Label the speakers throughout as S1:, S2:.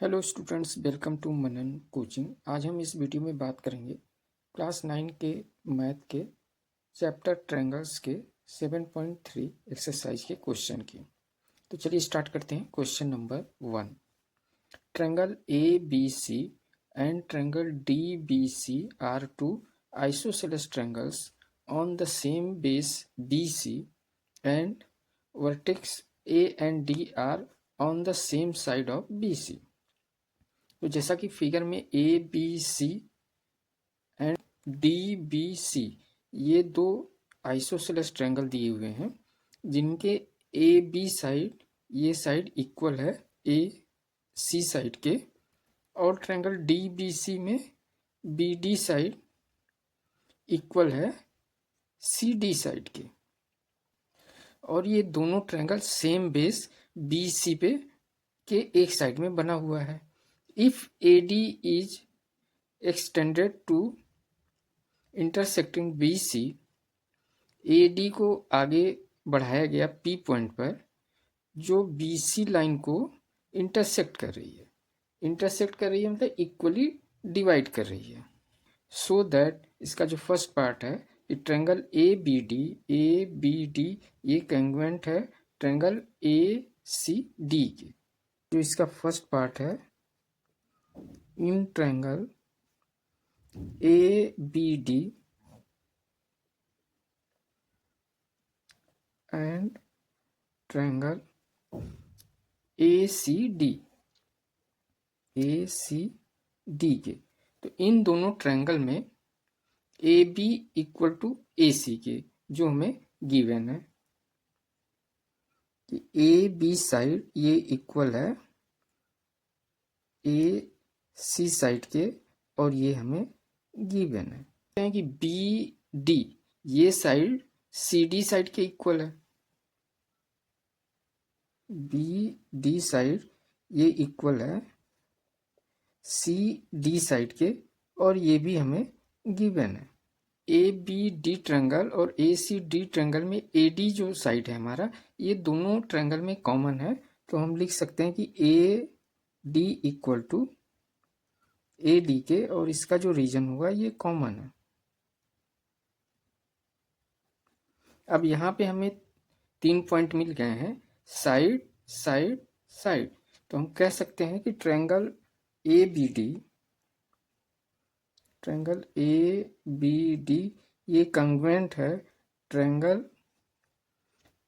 S1: Hello students, welcome to Manan coaching. आज हम इस वीडियो में बात करेंगे क्लास 9 के मैथ के चैप्टर ट्रायंगल्स के 7.3 एक्सरसाइज के क्वेश्चन की। तो चलिए स्टार्ट करते हैं। Question number 1, triangle A B C and triangle D B C are two isosceles triangles on the same base B C and vertex A and D are on the same side of B C. तो जैसा कि figure में A B C and D B C ये दो isosceles triangle दिए हुए हैं, जिनके ए बी साइड ये साइड इक्वल है ए सी साइड के, और ट्रायंगल डी बी सी में बी डी साइड इक्वल है सी डी साइड के, और ये दोनों triangle same base B C पे के एक साइड में बना हुआ है। If AD is extended to intersecting BC, AD को आगे बढ़ाया गया P पॉइंट पर जो BC लाइन को इंटरसेक्ट कर रही है। इंटरसेक्ट कर रही है मतलब इक्वली डिवाइड कर रही है। सो दैट इसका जो फर्स्ट पार्ट है कि ट्रायंगल ए बी डी ये कॉन्ग्रुएंट है ट्रायंगल ए सी डी के। जो इसका फर्स्ट पार्ट है, in triangle ABD and triangle ACD के, तो इन दोनों ट्रायंगल में AB इक्वल टू AC के जो हमें गिवन है कि AB साइड ये इक्वल है AC साइड के, और ये हमें गिवन है कि BD ये साइड CD साइड के इक्वल है। BD साइड ये इक्वल है CD साइड के, और ये भी हमें गिवन है। ABD ट्रायंगल और ACD ट्रायंगल में AD जो साइड है हमारा, ये दोनों ट्रायंगल में कॉमन है, तो हम लिख सकते हैं कि AD इक्वल टू AD के, और इसका जो रीजन होगा ये कॉमन है। अब यहाँ पे हमें 3 पॉइंट मिल गए हैं, साइड साइड साइड, तो हम कह सकते हैं कि ट्रायंगल ABD ये कॉन्ग्रुएंट है ट्रायंगल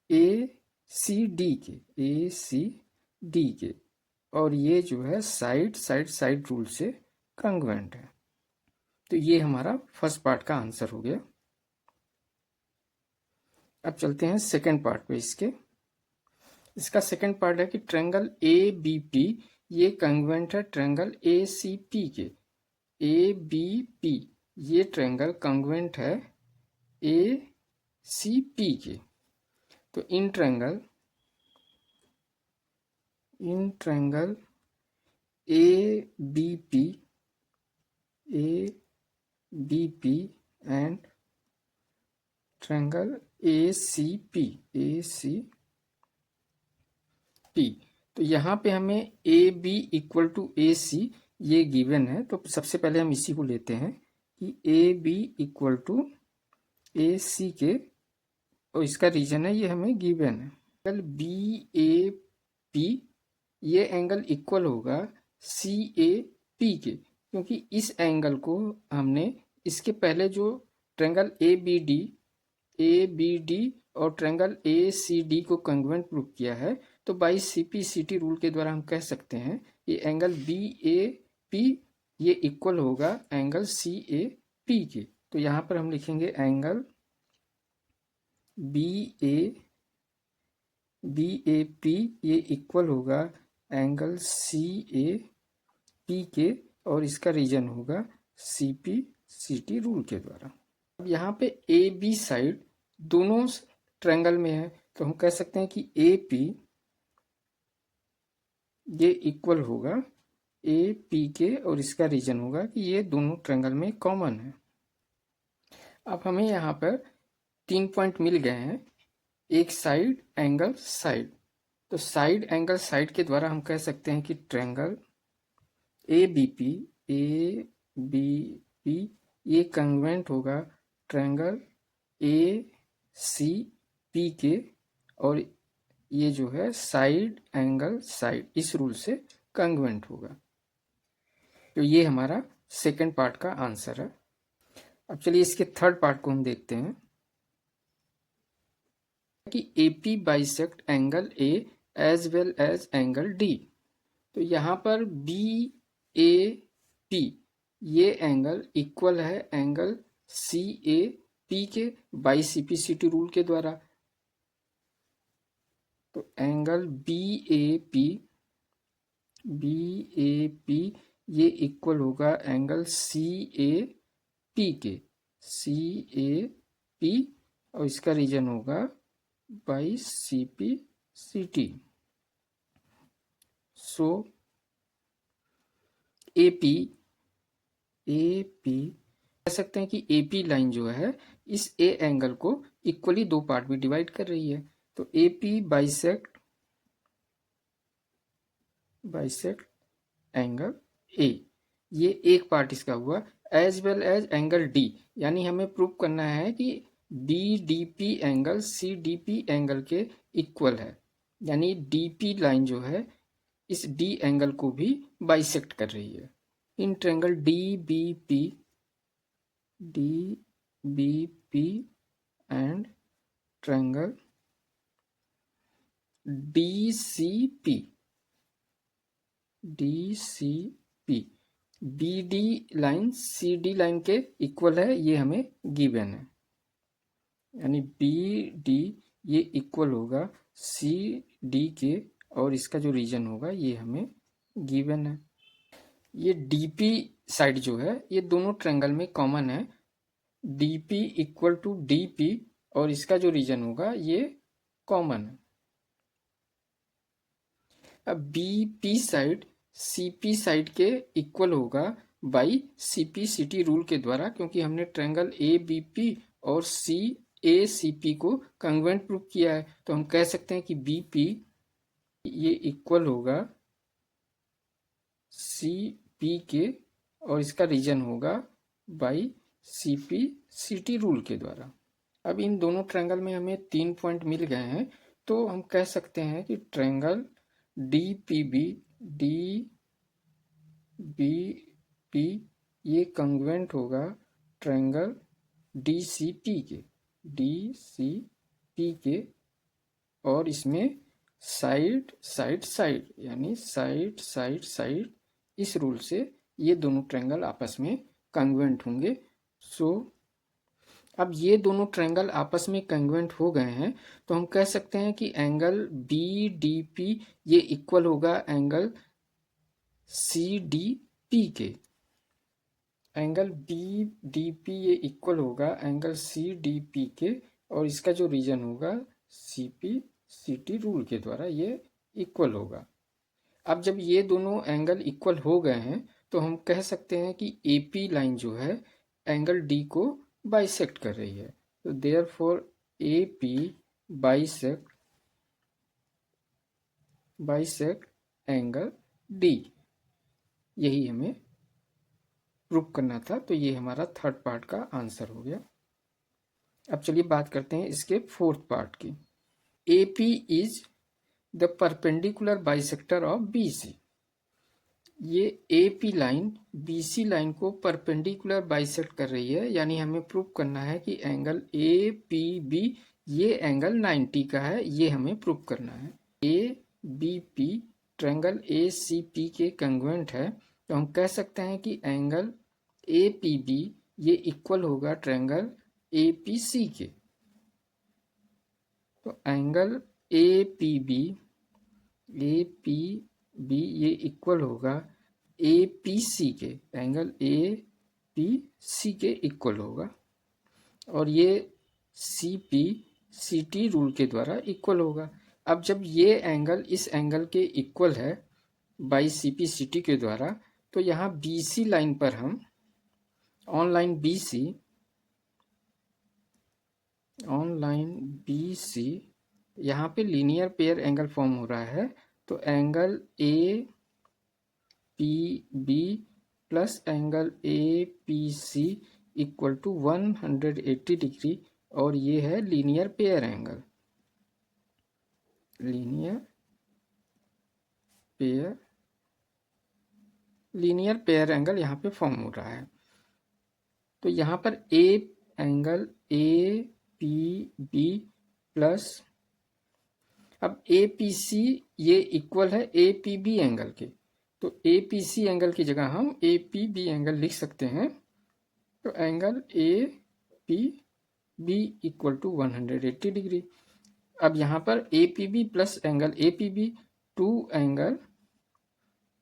S1: ACD के, और ये जो है साइड साइड साइड रूल से कॉन्ग्रुएंट है। तो ये हमारा फर्स्ट पार्ट का आंसर हो गया। अब चलते हैं सेकंड पार्ट पे। इसका सेकंड पार्ट है कि ट्रायंगल ABP ये कॉन्ग्रुएंट है ट्रायंगल ACP के। ABP ये ट्रायंगल कॉन्ग्रुएंट है ACP के। तो in triangle ABP and triangle ACP, तो यहाँ पे हमें AB इक्वल टू AC ये गिवन है, तो सबसे पहले हम इसी को लेते हैं कि AB इक्वल टू AC के, और इसका रीजन है ये हमें गिवन है। एंगल BAP ये एंगल इक्वल होगा CAP के, क्योंकि इस एंगल को हमने इसके पहले जो ट्रायंगल ABD और ट्रायंगल ACD को कॉन्ग्रुएंट प्रूव किया है, तो बाई CPCT रूल के द्वारा हम कह सकते हैं ये एंगल BAP ये इक्वल होगा एंगल CAP के। तो यहाँ पर हम लिखेंगे एंगल BAP ये इक्वल होगा एंगल CAP के, और इसका रीजन होगा CPCT रूल के द्वारा। अब यहाँ पे AB साइड दोनों ट्रायंगल में है, तो हम कह सकते हैं कि AP ये इक्वल होगा AP के, और इसका रीजन होगा कि ये दोनों ट्रायंगल में कॉमन है। अब हमें यहाँ पर 3 पॉइंट मिल गए हैं, एक साइड एंगल साइड, तो साइड एंगल साइड के द्वारा हम कह सकते हैं कि ट्रायंगल ए बी पी ये कंग्रुएंट होगा ट्रायंगल ए सी पी के, और ये जो है साइड एंगल साइड, इस रूल से कंग्रुएंट होगा। तो ये हमारा सेकंड पार्ट का आंसर है। अब चलिए इसके थर्ड पार्ट को हम देखते हैं कि AP bisect angle A as well as angle D। तो यहाँ पर BAP ये एंगल इक्वल है एंगल CAP के बाई CPCT रूल के द्वारा। तो एंगल BAP ये इक्वल होगा एंगल CAP के, CAP, और इसका रीजन होगा बाई CPCT। सो AP कह सकते हैं कि AP लाइन जो है इस A एंगल को इक्वली दो पार्ट में डिवाइड कर रही है। तो AP बाइसेक्ट एंगल A, ये एक पार्ट इसका हुआ, as well as angle D, यानी हमें प्रूव करना है कि BDP एंगल CDP एंगल के इक्वल है, यानी DP लाइन जो है इस D एंगल को भी बाइसेक्ट कर रही है। In triangle DBP and triangle DCP BD line CD line के इक्वल है, ये हमें गिवन है, यानी BD ये इक्वल होगा CD के, और इसका जो रीजन होगा ये हमें गिवन है। ये DP साइड जो है ये दोनों ट्रायंगल में कॉमन है, DP इक्वल टू DP, और इसका जो रीजन होगा ये कॉमन है। अब BP साइड CP साइड के इक्वल होगा बाई CPCT रूल के द्वारा, क्योंकि हमने ट्रायंगल ABP और CACP को कंग्रुएंट प्रूव किया है। तो हम कह सकते हैं कि BP ये इक्वल होगा CP के, और इसका रीजन होगा बाई CPCT रूल के द्वारा। अब इन दोनों ट्रायंगल में हमें 3 पॉइंट मिल गए हैं, तो हम कह सकते हैं कि ट्रायंगल DPB ये कंग्रुएंट होगा ट्रायंगल DCP के, और इसमें साइड यानी साइड इस रूल से ये दोनों ट्रायंगल आपस में कंग्रुएंट होंगे। सो अब ये दोनों ट्रायंगल आपस में कंग्रुएंट हो गए हैं, तो हम कह सकते हैं कि एंगल BDP ये इक्वल होगा एंगल CDP के। एंगल BDP ये इक्वल होगा एंगल CDP के, और इसका जो रीजन होगा CPCT रूल के द्वारा ये इक्वल होगा। अब जब ये दोनों एंगल इक्वल हो गए हैं, तो हम कह सकते हैं कि AP लाइन जो है एंगल D को बाइसेक्ट कर रही है। तो therefore AP bisect angle D, यही हमें प्रूव करना था। तो ये हमारा थर्ड पार्ट का आंसर हो गया। अब चलिए बात करते हैं इसके फोर्थ पार्ट की। AP is the perpendicular bisector of BC। ये AP लाइन BC लाइन को परपेंडिकुलर बाइसेक्ट कर रही है, यानी हमें प्रूव करना है कि एंगल APB ये एंगल 90 का है, ये हमें प्रूव करना है। ABP ट्रायंगल ACP के कंग्रुएंट है, तो हम कह सकते हैं कि एंगल APB ये इक्वल होगा ट्रायंगल APC के। तो एंगल APB ये इक्वल होगा APC के, एंगल APC के इक्वल होगा, और ये CPCT रूल के द्वारा इक्वल होगा। अब जब ये एंगल इस एंगल के इक्वल है बाई CPCT के द्वारा, तो यहाँ BC लाइन पर हम ऑन लाइन BC यहाँ पे लीनियर पेयर एंगल फॉर्म हो रहा है। तो angle APB P B plus angle A P C equal to 180 degree, और ये है linear pair angle. Linear pair angle यहाँ पे फॉर्म हो रहा है। तो यहाँ पर angle A P B plus, अब ए पी सी ये इक्वल है ए पी बी एंगल के, तो ए पी सी एंगल की जगह हम ए पी बी एंगल लिख सकते हैं। तो angle A P B equal to 180 degree. अब यहाँ पर A P B plus angle A P B, two angle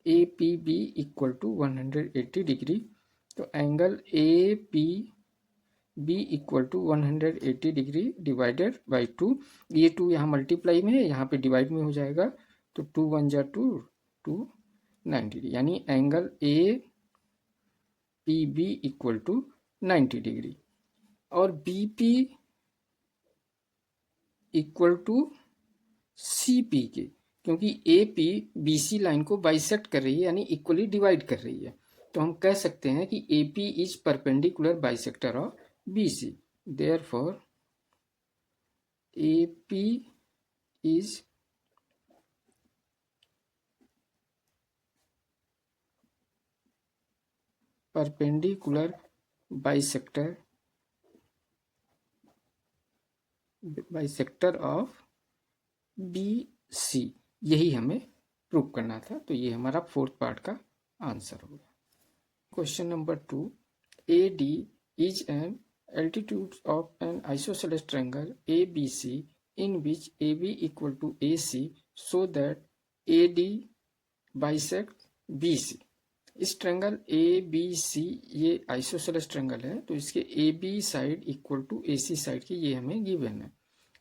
S1: A P B equal to 180 degree. तो angle A P B equal to 180 degree divided by 2। ये 2 यहाँ multiply में है, यहाँ पे डिवाइड में हो जाएगा, तो 2 1 जा 2, 90 डिग्री, यानी angle A P B equal to 90 degree. और B P equal to C P के, क्योंकि A P B C line को बाइसेक्ट कर रही है, यानी इक्वली डिवाइड कर रही है, तो हम कह सकते हैं कि A P is perpendicular bisector of B C. Therefore A P is perpendicular bisector of B C. यही हमें प्रूव करना था, तो ये हमारा 4th पार्ट का आंसर होगा। Question number 2, A D is an altitude of an isosceles triangle ABC in which AB equal to AC so that AD bisect BC। इस ट्रायंगल ABC ये आइसोसेलेस ट्रायंगल है, तो इसके AB side equal to AC side की ये हमें given है,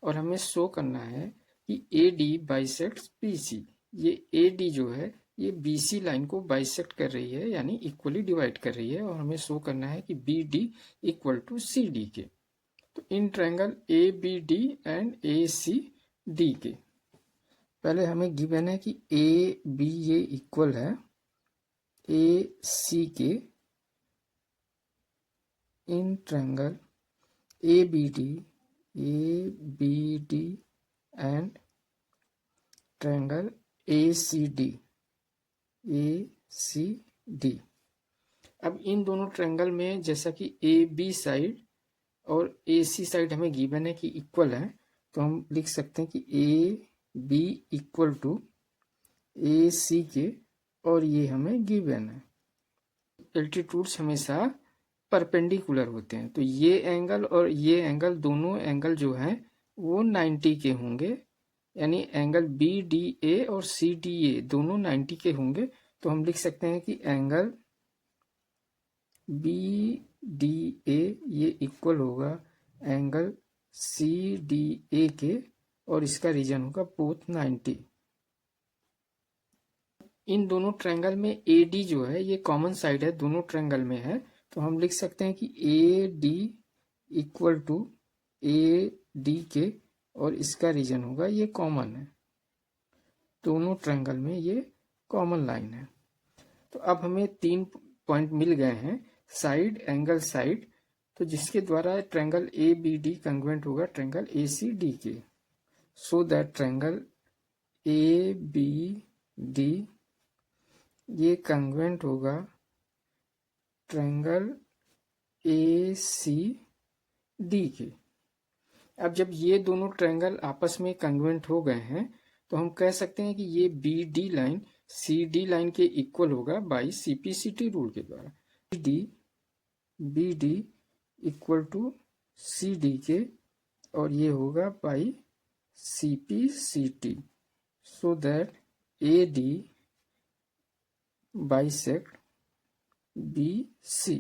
S1: और हमें शो करना है कि AD बाइसेक्ट्स BC। ये AD जो है ये BC लाइन को बाइसेक्ट कर रही है, यानी इक्वली डिवाइड कर रही है, और हमें शो करना है कि BD इक्वल टू CD के। तो in triangle ABD and ACD के पहले हमें गिवन है कि AB ये इक्वल है AC के in triangle ABD and triangle ACD। अब इन दोनों ट्रायंगल में जैसा कि AB साइड और AC साइड हमें गिवन है कि इक्वल है, तो हम लिख सकते हैं कि AB इक्वल टू AC के, और ये हमें गिवन है। एल्टीट्यूड्स हमेशा परपेंडिकुलर होते हैं, तो ये एंगल और ये एंगल दोनों एंगल जो हैं वो 90 के होंगे, यानी एंगल BDA और CDA दोनों 90 के होंगे। तो हम लिख सकते हैं कि एंगल BDA ये इक्वल होगा एंगल CDA के, और इसका रीजन होगा बोथ 90। इन दोनों ट्रायंगल में AD जो है ये कॉमन साइड है, दोनों ट्रायंगल में है, तो हम लिख सकते हैं कि AD इक्वल टू AD के, और इसका रीजन होगा ये कॉमन है, दोनों ट्रायंगल में ये कॉमन लाइन है। तो अब हमें 3 पॉइंट मिल गए हैं, साइड, एंगल, साइड, तो जिसके द्वारा ट्रायंगल ABD कंग्रुएंट होगा ट्रायंगल ACD के, सो दैट ट्रायंगल ABD ये कंग्रुएंट होगा ट्रायंगल ACD के। अब जब ये दोनों ट्रायंगल आपस में कंग्रुएंट हो गए हैं, तो हम कह सकते हैं कि ये BD लाइन CD लाइन के इक्वल होगा बाई CPCT रूल के द्वारा। BD इक्वल टू CD के, और ये होगा by CPCT, so that AD bisect BC।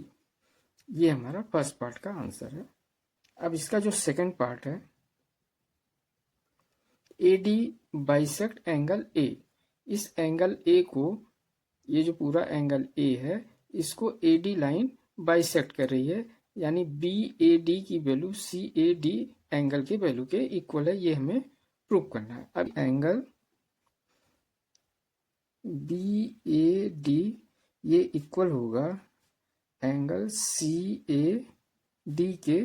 S1: ये हमारा फर्स्ट पार्ट का आंसर है। अब इसका जो सेकंड पार्ट है, AD बाइसेक्ट एंगल A। इस एंगल A को, ये जो पूरा एंगल A है, इसको AD लाइन बाइसेक्ट कर रही है, यानी BAD की वैल्यू CAD एंगल के वैल्यू के इक्वल है, ये हमें प्रूव करना है। अब एंगल BAD ये इक्वल होगा एंगल सी ए डी के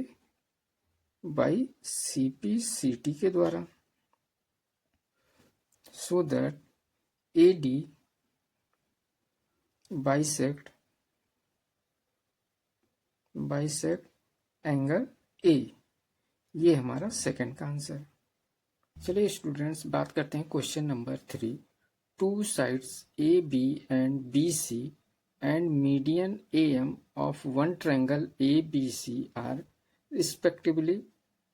S1: by C P C T के द्वारा, so that A D bisect angle A. ये हमारा सेकंड का आंसर। चलिए स्टूडेंट्स बात करते हैं question number 3। Two sides A B and B C and median A M of one triangle A B C are respectively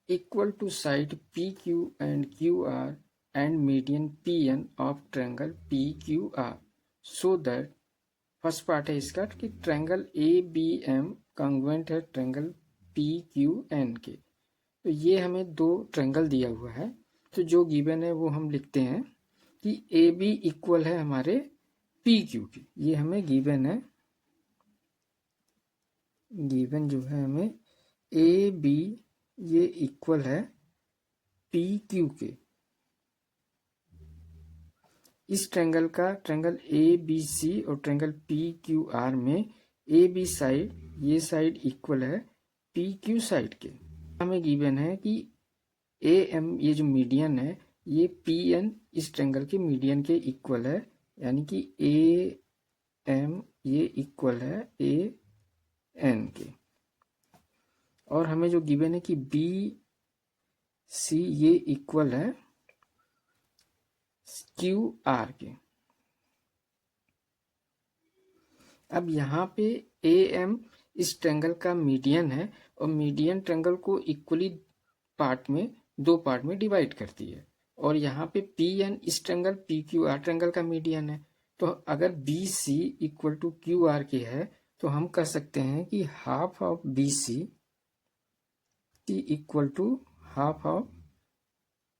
S1: equal to side P Q and Q R and median P N of triangle P Q R, so that first part है इसका कि triangle A B M congruent है triangle P Q N के। तो ये हमें दो triangle दिया हुआ है, तो जो गिवन है वो हम लिखते हैं कि ए बी इक्वल है हमारे पी क्यू के। ये हमें गिवन है, गिवन जो है हमें ए बी ये इक्वल है पी क्यू के। इस ट्रायंगल का ट्रायंगल ए बी सी और ट्रायंगल पी क्यू आर में ए बी साइड ये साइड इक्वल है पी क्यू साइड के। हमें गिवन है कि ए एम ये जो मीडियन है ये पी एन इस ट्रायंगल के मीडियन के इक्वल है, यानी कि ए एम ये इक्वल है ए एन के। और हमें जो गिवन है कि बी सी ये इक्वल है क्यू आर के। अब यहाँ पे ए एम इस ट्रायंगल का मीडियन है और मीडियन ट्रायंगल को इक्वली पार्ट में दो पार्ट में डिवाइड करती है, और यहाँ पे पी एन इस triangle P Q R triangle का मीडियन है। तो अगर B C equal to Q R के है तो हम कह सकते हैं कि half of B C equal to half of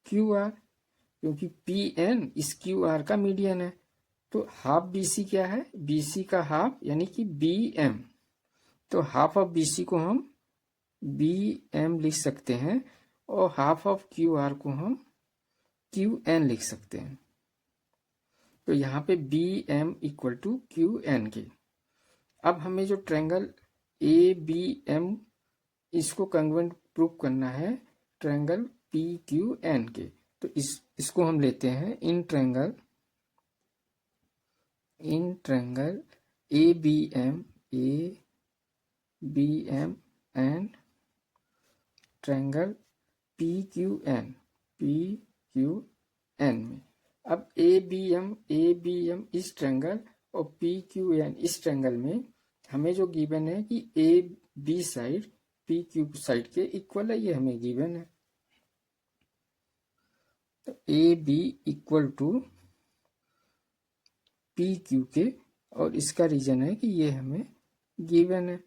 S1: Q R, क्योंकि पी एन इस क्यू आर का मीडियन है। तो हाफ बी सी क्या है, बी सी का हाफ यानी कि बी एम। तो हाफ ऑफ बी सी को हम बी एम लिख सकते हैं और हाफ ऑफ क्यू आर को हम क्यू एन लिख सकते हैं। तो यहाँ पे B M equal to Q N के। अब हमें जो ट्रायंगल ए बी एम इसको कॉन्ग्रुएंट प्रूव करना है ट्रायंगल पी क्यू एन के। तो इसको हम लेते हैं इन triangle A B M and triangle P Q N में। अब ए बी एम इस ट्रायंगल और पी क्यू एन इस ट्रायंगल में हमें जो गिवन है कि A B side P Q side के इक्वल है, ये हमें गिवन है। तो A B equal to P Q के, और इसका रीजन है कि ये हमें गिवन है।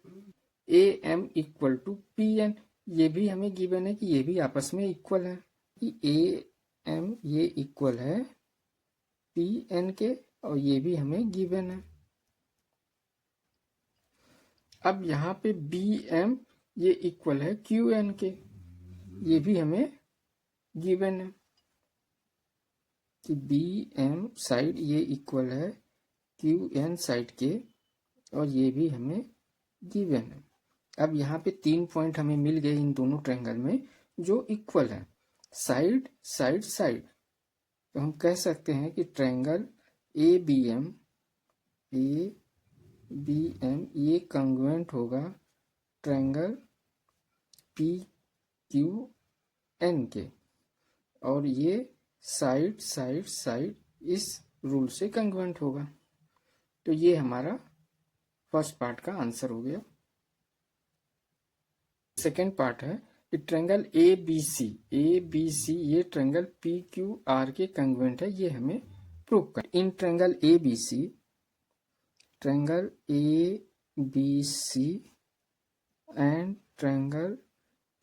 S1: A M equal to P N, ये भी हमें गिवन है कि ये भी आपस में इक्वल है, कि ए एम ये इक्वल है पी एन के, और ये भी हमें गिवन है। अब यहाँ पे बी एम ये इक्वल है क्यू एन के, ये भी हमें गिवन है कि बी एम साइड ये इक्वल है क्यू एन साइड के, और ये भी हमें गिवन है। अब यहाँ पे 3 पॉइंट हमें मिल गए इन दोनों ट्रायंगल में जो इक्वल है, साइड साइड साइड। तो हम कह सकते हैं कि ट्रायंगल ए बी एम ये कॉन्ग्रुएंट होगा ट्रायंगल पी क्यू एन के, और ये साइड साइड साइड इस रूल से कॉन्ग्रुएंट होगा। तो ये हमारा फर्स्ट पार्ट का आंसर हो गया। सेकेंड पार्ट है कि ट्रायंगल ए बी सी ये ट्रायंगल पी क्यू आर के कॉन्ग्रुएंट है, ये हमें प्रूव कर। In triangle A B C and triangle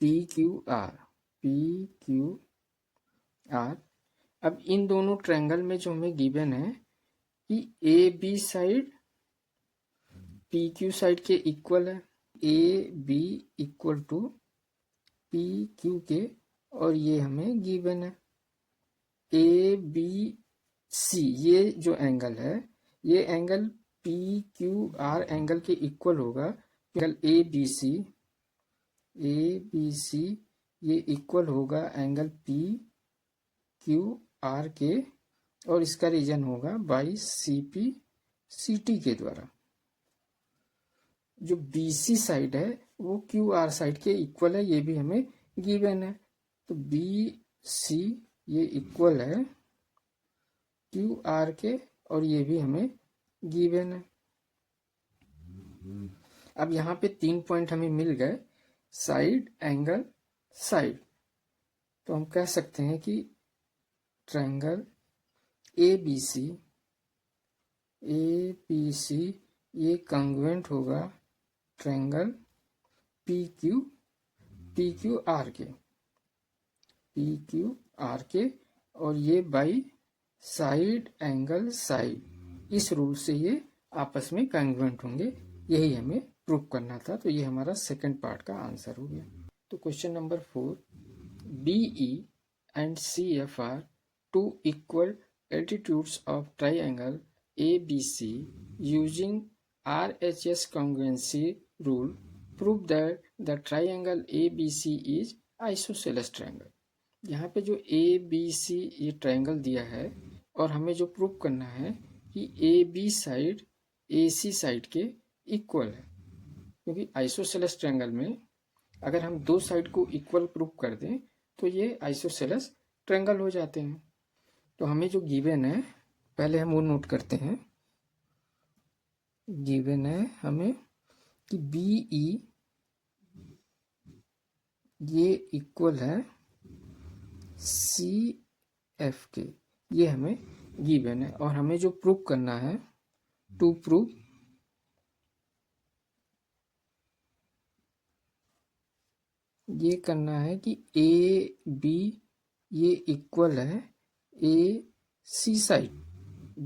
S1: P Q R. अब इन दोनों ट्रायंगल में जो हमें गिवन है कि A B side P Q side के इक्वल है, A B equal to P Q के, और ये हमें गिवन है। ए बी सी ये जो एंगल है ये angle P Q R angle के इक्वल होगा, एंगल ए बी सी ये इक्वल होगा एंगल पी क्यू आर के, और इसका रीजन होगा by C P C T के द्वारा। जो बी सी साइड है वो क्यू आर साइड के इक्वल है, ये भी हमें गिवन है। तो बी सी ये इक्वल है क्यू आर के, और ये भी हमें गिवन है। अब यहाँ पे 3 पॉइंट हमें मिल गए, साइड, एंगल, साइड। तो हम कह सकते हैं कि ट्रायंगल ए बी सी ये कॉन्ग्रुएंट होगा ट्रायंगल पी क्यू आर के, और ये बाई साइड एंगल साइड, इस रूल से ये आपस में कॉन्ग्रुएंट होंगे। यही हमें प्रूव करना था। तो ये हमारा सेकंड पार्ट का आंसर हो गया। तो question number 4, BE and CF are two equal altitudes of triangle ABC using RHS congruency rule. Prove that the triangle ABC is isosceles triangle. यहाँ पे जो ABC ये ट्रायंगल दिया है, और हमें जो प्रूव करना है कि AB साइड AC साइड के इक्वल है, क्योंकि आइसोसेलेस ट्रायंगल में अगर हम दो साइड को इक्वल प्रूव कर दें तो ये आइसोसेलेस ट्रायंगल हो जाते हैं। तो हमें जो गिवन है, पहले हम वो नोट करते हैं। गिवन है हमें कि BE ये इक्वल है CF के, ये हमें गिवन है। और हमें जो प्रूव करना है, टू प्रूव ये करना है कि AB ये इक्वल है AC साइड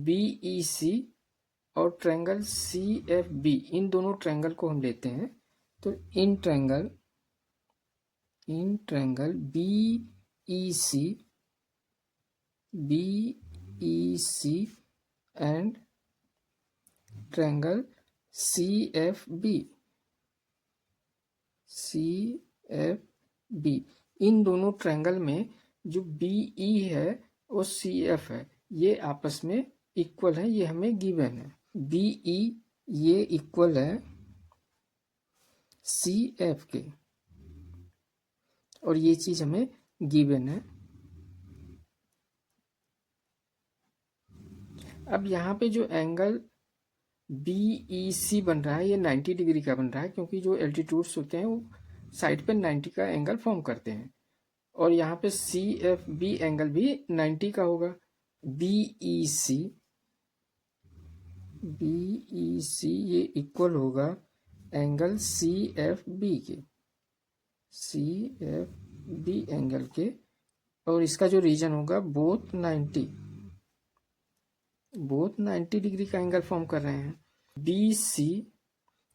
S1: BEC और ट्रायंगल CFB, इन दोनों ट्रायंगल को हम लेते हैं। तो in triangle BEC and triangle CFB, इन दोनों ट्रायंगल में जो BE है और CF है, ये आपस में इक्वल है, ये हमें गिवन है। BE ये इक्वल है CF के, और ये चीज हमें गिवन है। अब यहाँ पे जो एंगल BEC बन रहा है, ये 90 डिग्री का बन रहा है, क्योंकि जो एल्टीट्यूड्स होते हैं वो साइड पे 90 का एंगल फॉर्म करते हैं। और यहाँ पे CFB एंगल भी 90 का होगा। BEC ये इक्वल होगा एंगल CFB एंगल के, और इसका जो रीजन होगा बोथ 90 डिग्री का एंगल फॉर्म कर रहे हैं। BC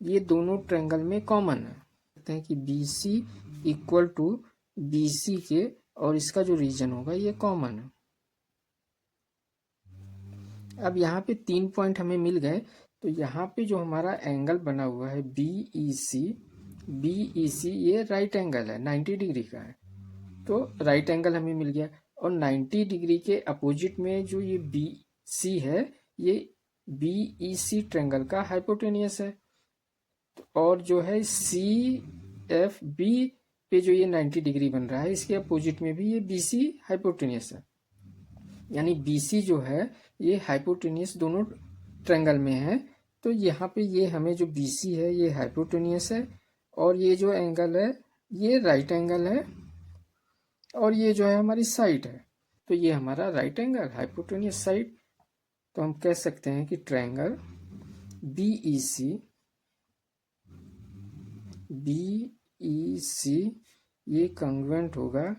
S1: ये दोनों ट्रायंगल में कॉमन है, कहते हैं कि BC इक्वल टू BC के, और इसका जो रीजन होगा ये कॉमन है। अब यहाँ पे 3 पॉइंट हमें मिल गए। तो यहाँ पे जो हमारा एंगल बना हुआ है BEC ये राइट एंगल है, 90 डिग्री का है। तो राइट एंगल हमें मिल गया, और 90 डिग्री के अपोजिट में जो ये BC है, ये BEC ट्रायंगल का हाइपोटेनियस है। और जो है CFB पे जो ये 90 डिग्री बन रहा है, इसके अपोजिट में भी ये BC हाइपोटेनियस है। यानी BC जो है ये हाइपोटेनियस दोनों ट्रायंगल में है। तो यहाँ पे ये हमें जो BC है ये हाइपोटेनियस है, और ये जो एंगल है ये राइट एंगल है, और ये जो है हमारी साइड है। तो ये हमारा राइट एंगल हाइपोटेनियस साइड। तो हम कह सकते हैं कि ट्रायंगल BEC ये कॉन्ग्रुएंट होगा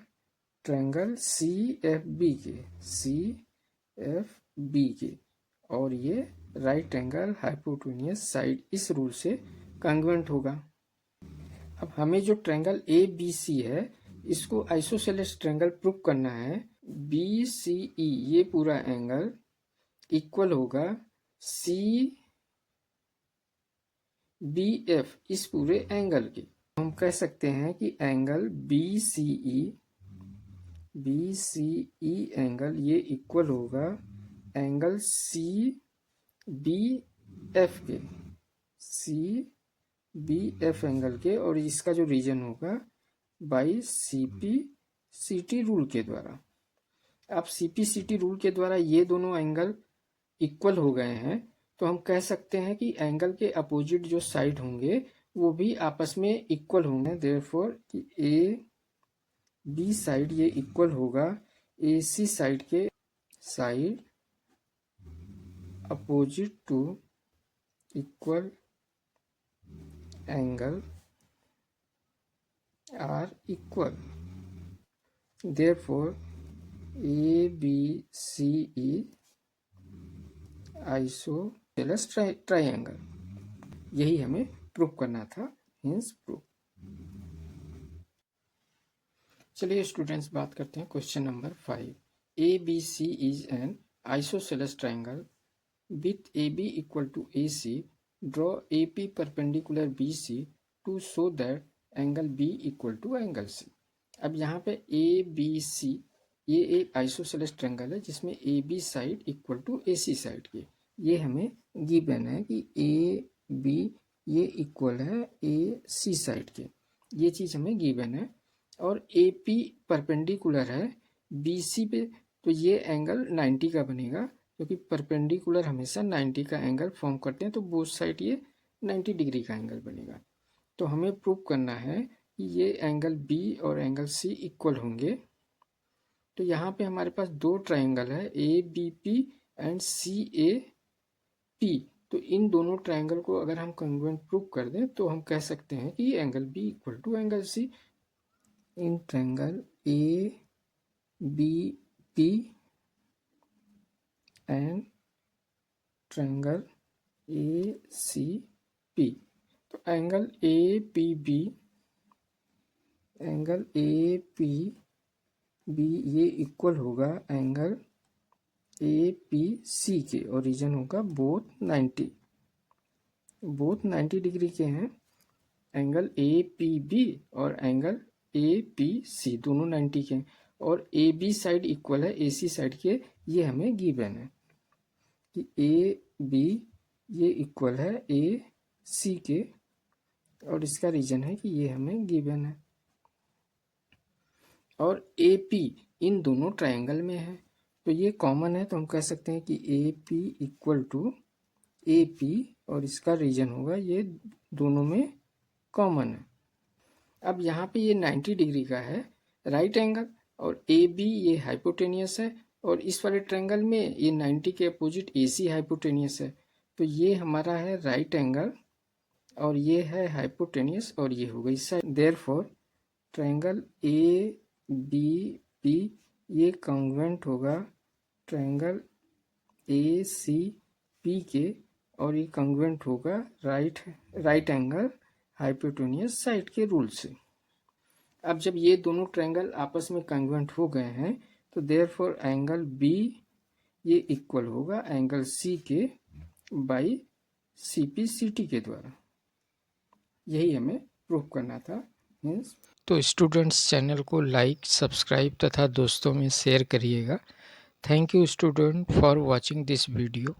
S1: ट्रायंगल CFB के, और ये राइट एंगल हाइपोटेनियस साइड, इस रूल से कॉन्ग्रुएंट होगा। अब हमें जो ट्रायंगल ABC है, इसको आइसोसेलेस ट्रायंगल प्रूव करना है। BCE ये पूरा एंगल इक्वल होगा बी एफ इस पूरे एंगल के। हम कह सकते हैं कि angle B C E angle ये इक्वल होगा एंगल सी बी एफ के, सी बी एफ एंगल के, और इसका जो रीजन होगा by C P C T rule के द्वारा। अब C P C T rule के द्वारा ये दोनों एंगल इक्वल हो गए हैं, तो हम कह सकते हैं कि एंगल के अपोजिट जो साइड होंगे वो भी आपस में इक्वल होंगे। देयरफॉर कि ए बी साइड ये इक्वल होगा ए सी साइड के side opposite to equal angle are equal. Therefore A B C E isosceles triangle, यही हमें प्रूव करना था, हिंस प्रूफ। चलिए स्टूडेंट्स बात करते हैं question number 5। A B C is an isosceles triangle with A B equal to A C. Draw A P perpendicular B C to show that angle B equal to angle C. अब यहाँ पे ए B C ये एक isosceles triangle है जिसमें A B side equal to A C side के। ये हमें गिवन है कि ए बी ये इक्वल है ए सी साइड के, ये चीज़ हमें गिवन है। और ए पी परपेंडिकुलर है बी सी पे, तो ये एंगल 90 का बनेगा, क्योंकि परपेंडिकुलर हमेशा 90 का एंगल फॉर्म करते हैं, तो बोथ साइड ये 90 डिग्री का एंगल बनेगा। तो हमें प्रूव करना है कि ये एंगल बी और एंगल सी इक्वल होंगे। तो यहाँ पे हमारे पास दो ट्रायंगल है A B P and C A P. तो इन दोनों ट्रायंगल को अगर हम कॉन्ग्रुएंट प्रूव कर दें तो हम कह सकते हैं कि angle B equal to angle C. In triangle A B P and triangle A C P, तो angle A P B, angle A P B ये इक्वल होगा एंगल ए पी सी के, और रीजन होगा बोथ 90 डिग्री के हैं। Angle A P B और angle A P C दोनों 90 के हैं, और ए बी साइड इक्वल है ए सी साइड के, ये हमें गिवन है कि ए बी ये इक्वल है ए सी के, और इसका रीजन है कि ये हमें गिवन है। और ए पी इन दोनों ट्रायंगल में है, तो ये कॉमन है, तो हम कह सकते हैं कि A P equal to A P, और इसका रीजन होगा ये दोनों में कॉमन है। अब यहाँ पे ये 90 डिग्री का है राइट एंगल, और ए बी ये हाइपोटेनियस है, और इस वाले ट्रायंगल में ये 90 के अपोजिट ए सी हाइपोटेनियस है। तो ये हमारा है राइट एंगल और ये है हाइपोटेनियस, और ये हो गई side. Therefore triangle A B P ये कॉन्ग्रुएंट होगा ट्रायंगल ए सी पी के, और ये कॉन्ग्रुएंट होगा राइट एंगल हाइपोटेनियस साइड के रूल से। अब जब ये दोनों ट्रायंगल आपस में कॉन्ग्रुएंट हो गए हैं, तो देयरफॉर एंगल बी ये इक्वल होगा एंगल सी के by C P C T के द्वारा। यही हमें प्रूव करना था। मीन्स तो स्टूडेंट्स चैनल को लाइक, सब्सक्राइब तथा दोस्तों में शेयर करिएगा। Thank you student for watching this video.